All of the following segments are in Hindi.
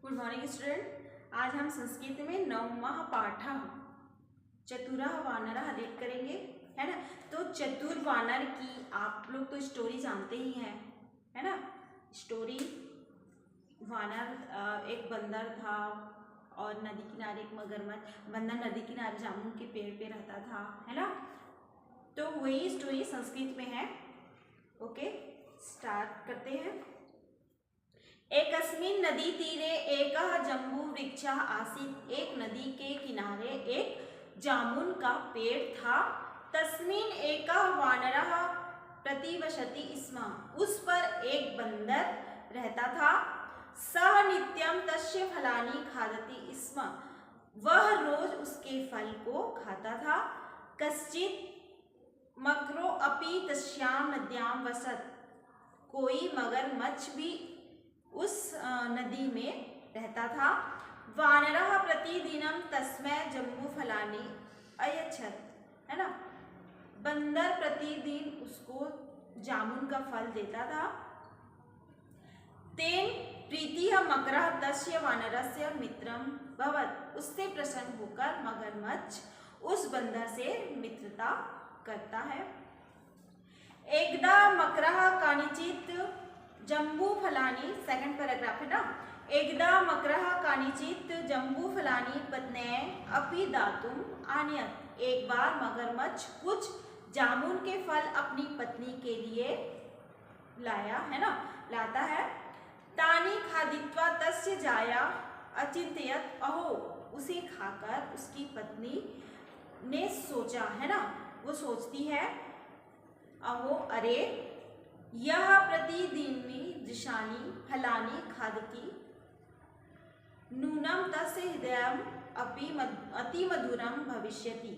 Good morning student. आज हम संस्कृत में नवमः पाठ चतुरः वानरः रीड करेंगे, है ना। तो चतुर वानर की आप लोग तो स्टोरी जानते ही हैं, है ना। स्टोरी वानर एक बंदर था और नदी किनारे एक मगरमच्छ। बंदर नदी किनारे जामुन के पेड़ पे रहता था, है ना। तो वही स्टोरी संस्कृत में है। ओके, स्टार्ट करते हैं। एकस्मिन् नदी तीरे एकः जम्बूवृक्षः आसीत्। एक नदी के किनारे एक जामुन का पेड़ था। तस्मिन् एकः वानरः प्रतिवसति स्म। उस पर एक बंदर रहता था। सः नित्यं तस्य फलानि खादति स्म। वह रोज उसके फल को खाता था। कश्चित् मकरो अपि तस्यां नद्यां वसत्। कोई मगरमच्छ भी उस नदी में रहता था। वानरः प्रतिदिनं तस्मै जम्बूफलानि अयच्छत्, है ना। बंदर प्रतिदिन उसको जामुन का फल देता था। तेन प्रीतिः मकरः तस्य वानरस्य मित्रं भवत्। उससे प्रसन्न होकर मगरमच्छ उस बंदर से मित्रता करता है। एकदा मकरः कानिचित् जम्बूफलानि, सेकंड पैराग्राफ है ना। एकदा मकरः कानिचित् जम्बूफलानि पत्न्यै अपि दातुम् आनयत्। एक बार मगरमच्छ कुछ जामुन के फल अपनी पत्नी के लिए लाया, है ना, लाता है। तानि खादित्वा तस्य जाया अचिन्तयत्। अहो, उसे खाकर उसकी पत्नी ने सोचा, है ना, वो सोचती है, अहो, अरे, यह प्रतिदिनी दृशानि फलानि खादति, नूनं तस्य हृदयम् अपि अति मधुरं भविष्यति,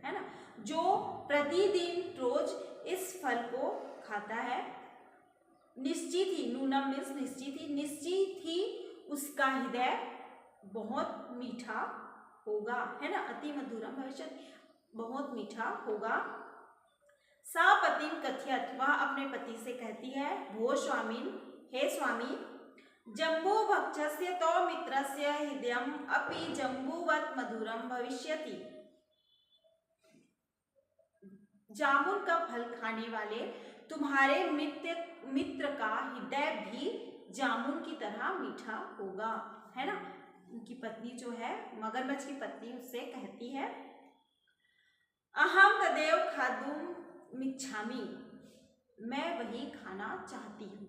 है ना। जो प्रतिदिन रोज इस फल को खाता है, निश्चित ही, नूनम मीन्स निश्चित ही उसका हृदय बहुत मीठा होगा, है ना। अति मधुरम भविष्यति, बहुत मीठा होगा। सा पतिं कथयत्। वह अपने पति से कहती है, भो स्वामिन्, हे स्वामी, जम्बूभक्षस्य तव मित्रस्य हृदयम् अपि जम्बूवत् मधुरं भविष्यति। जामुन का फल खाने वाले तुम्हारे मित्र का हृदय भी जामुन की तरह मीठा होगा, है ना। उनकी पत्नी जो है, मगरमच्छ की पत्नी, उससे कहती है, अहम तदेव खादुम् मिच्छामि, मैं वही खाना चाहती हूँ।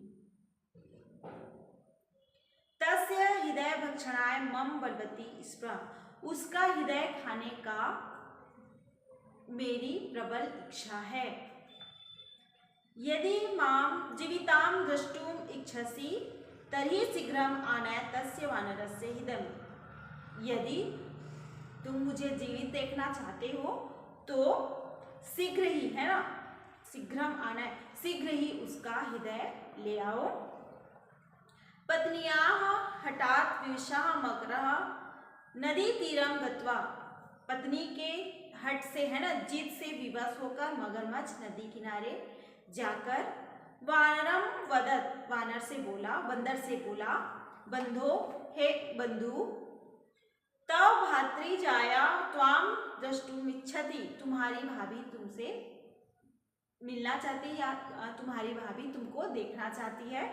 तस्य हृदय भक्षणाय मम बलवती स्पृहा। उसका हृदय खाने का मेरी प्रबल इच्छा है। यदि मां जीवितां द्रष्टुम् इच्छसि तर्हि शीघ्रम् आनय तस्य वानरस्य हृदयम्। यदि तुम मुझे जीवित देखना चाहते हो तो शीघ्र ही, है ना, शीघ्रम आना, शीघ्र ही उसका हृदय ले आओ। पत्न्याः हठात् विवशः मकरः नदी तीरं गत्वा। पत्नी के हट से, है ना, जिद से विवश होकर मगरमच्छ नदी किनारे जाकर वानरम वदत्, वानर से बोला, बंदर से बोला, बंधो, हे बंधु, तव भातृजाया त्वां द्रष्टुमिच्छति। तुम्हारी भाभी तुमसे मिलना चाहती है, या तुम्हारी भाभी तुमको देखना चाहती है।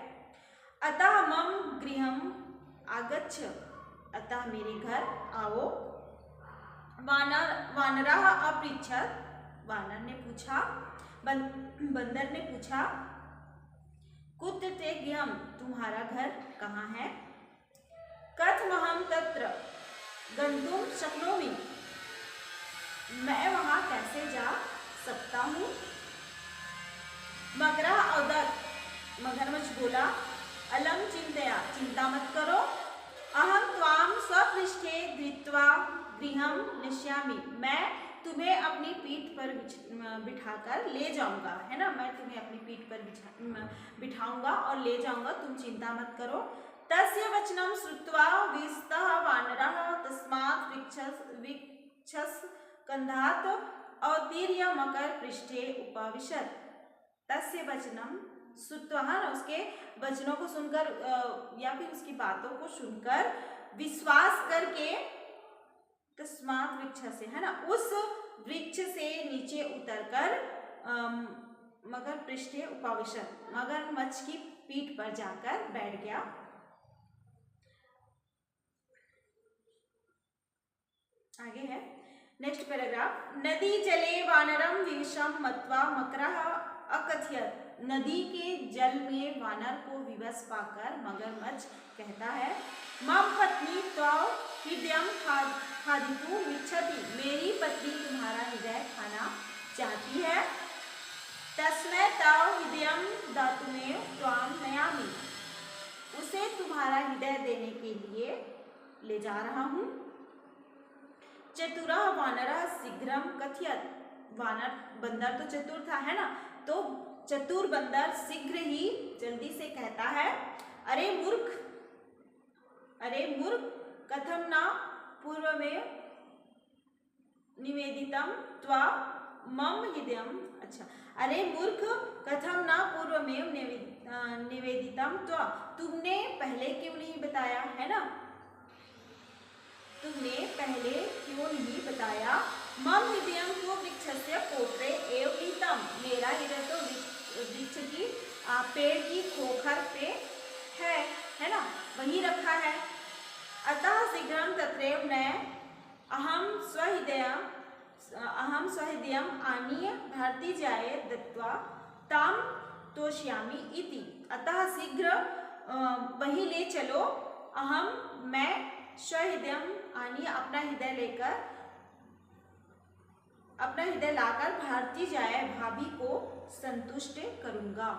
अतः मम गृहम् आगच्छ, अतः मेरे घर आओ। वानरः अपृच्छत्, वानर ने पूछा, बंदर ने पूछा, कुत्र ते गृहम्, तुम्हारा घर कहाँ है। कथमहं तत्र गन्तुं शक्नोमि, मैं वहां कैसे जा सकता हूँ। मकरः अवदत्, मगरमच्छ बोला, अलम चिंतया, चिंता मत करो, अहं त्वां स्वपृष्ठे धृत्वा गृहं नेष्यामि, मैं तुम्हें अपनी पीठ पर बिठाकर ले जाऊंगा, है ना, मैं तुम्हें अपनी पीठ पर बिठाऊंगा और ले जाऊंगा, तुम चिंता मत करो। तस्य वचनं श्रुत्वा विस्तः वानरः तस्मात् वृक्षस्कन्धात् अवतीर्य मकर पृष्ठे उपविशत्। तस्य वचनं श्रुत्वा, है ना, उसके वचनों को सुनकर या फिर उसकी बातों को सुनकर विश्वास करके तस्मात् वृक्ष से, है ना, उस वृक्ष से नीचे उतरकर मगर पृष्ठे उपाविशत, मगरमच्छ की पीठ पर जाकर बैठ गया। आगे है नेक्स्ट पैराग्राफ। नदी जले वानरम विवशम मत्वा मकरः अकथयत। नदी के जल में वानर को विवश पाकर मगरमच्छ कहता है, मम पत्नी त्वां हृदयं खादितुम् इच्छति। मेरी पत्नी तुम्हारा हृदय खाना चाहती है। तस्मै तव हृदयं दातुमेव त्वां नयामि। उसे तुम्हारा हृदय देने के लिए ले जा रहा हूँ। चतुरः वानरः शीघ्रं कथयत। वानर बंदर तो चतुर था, है ना, तो चतुर बंदर शीघ्र ही जल्दी से कहता है, अरे मूर्ख, कथम न पूर्वमेव निवेदितं त्वा मम हृदयं। अच्छा, अरे मूर्ख, कथम न पूर्वमेव निवेदितं त्वा। तुमने पहले क्यों नहीं बताया, है ना, तुमने पहले क्यों नहीं बताया। मम हृदयं तो वृक्षस्य पोत्रे एव नीतम। मेरा हृदय तो वृक्ष की पेड़ की खोखर पे है ना, वहीं रखा है। अतः शीघ्रं तत्रैव नय अहम स्वहृदयं आनीय भारतीजाय दत्त्वा तां तोष्यामि इति। अतः शीघ्र वहीं ले चलो। मैं स्वहृदयं आनीय अपना हृदय लाकर भारतीजाय भाभी को संतुष्ट करूंगा,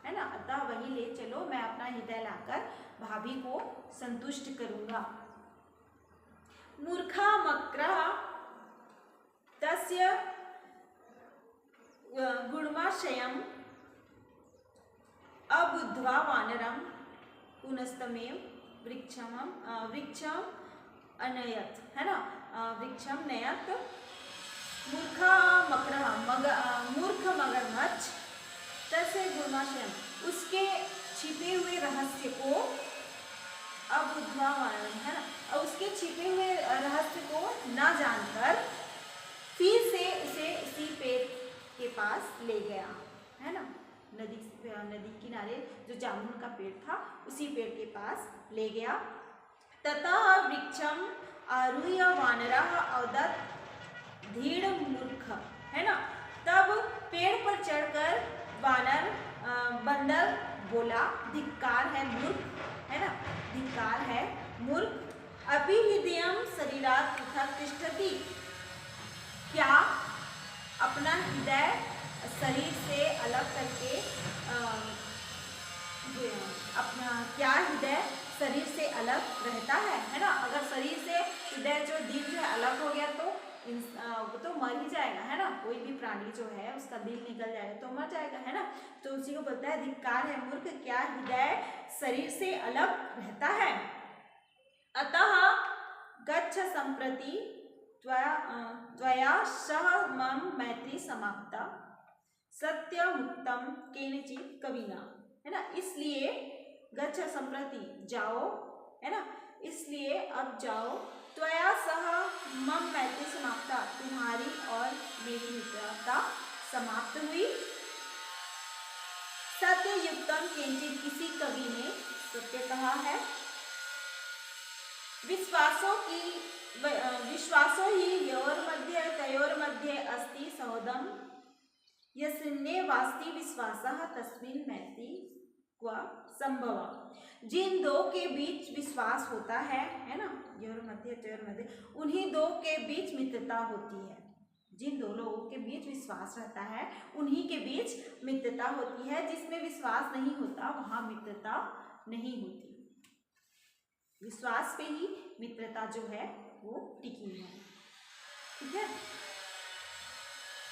है ना। अतः वहीं ले चलो, मैं अपना हृदय लाकर भाभी को संतुष्ट करूंगा। मूर्खा मक्रः तस्य गुणमाशयम् अबुद्ध्वा वानरं पुनस्तमेव वृक्षम अनयत, है ना, वृक्षम नयत। मूर्ख मगरमच्छ तस्य गुणमाशयम्, उसके छिपे हुए रहस्य को, अबुद्ध्वा वानरम, है ना, और उसके छिपे हुए रहस्य को ना जानकर फिर से उसे उसी पेड़ के पास ले गया, है ना। नदी किनारे जो जामुन का पेड़ था, उसी पेड़ के पास ले गया। ततः वृक्षम आरुह्य वानरः अवदत् धीर मूर्ख, है ना। तब पेड़ पर चढ़कर बंदर बोला, धिक्कार है मूर्ख, है ना, धिक्कार है मूर्ख। अपि हृदयं शरीरात् पृथक् तिष्ठति। क्या अपना हृदय शरीर से अलग करके क्या हृदय शरीर से अलग रहता है ना। अगर शरीर से हृदय जो दिल जो है अलग हो गया तो वो तो मर ही जाएगा, है ना। कोई भी प्राणी जो है उसका दिल निकल जाएगा तो मर जाएगा, है ना। तो उसी को बोलता है धिक्कार है मूर्ख, क्या हृदय शरीर से अलग रहता है। अतः गच्छ सम्प्रति त्वया सह मम मैत्री समाप्ता सत्यमुक्तम केनचित् कविना, है ना। इसलिए गच्छ सम्प्रति, जाओ, है ना, इसलिए अब जाओ। त्वया सह मम मैत्री समाप्ता, तुम्हारी और मेरी मित्रता समाप्त हुई। सत्ययुक्तम केनचित्, किसी कवि ने सत्य कहा है। विश्वासो ही तयोर्मध्ये अस्ति सहोदम यस्मिन् वास्ति विश्वासः तस्मिन् मैत्री क्व संभव। जिन दो के बीच विश्वास होता है ना, तयोर्मध्ये, उन्हीं दो के बीच मित्रता होती है। जिन दो लोगों के बीच विश्वास रहता है उन्हीं के बीच मित्रता होती है। जिसमें विश्वास नहीं होता वहां मित्रता नहीं होती। विश्वास पे ही मित्रता जो है वो टिकी है, ठीक है।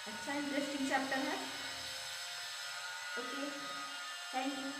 अच्छा इंटरेस्टिंग चैप्टर है। Okay, thank you.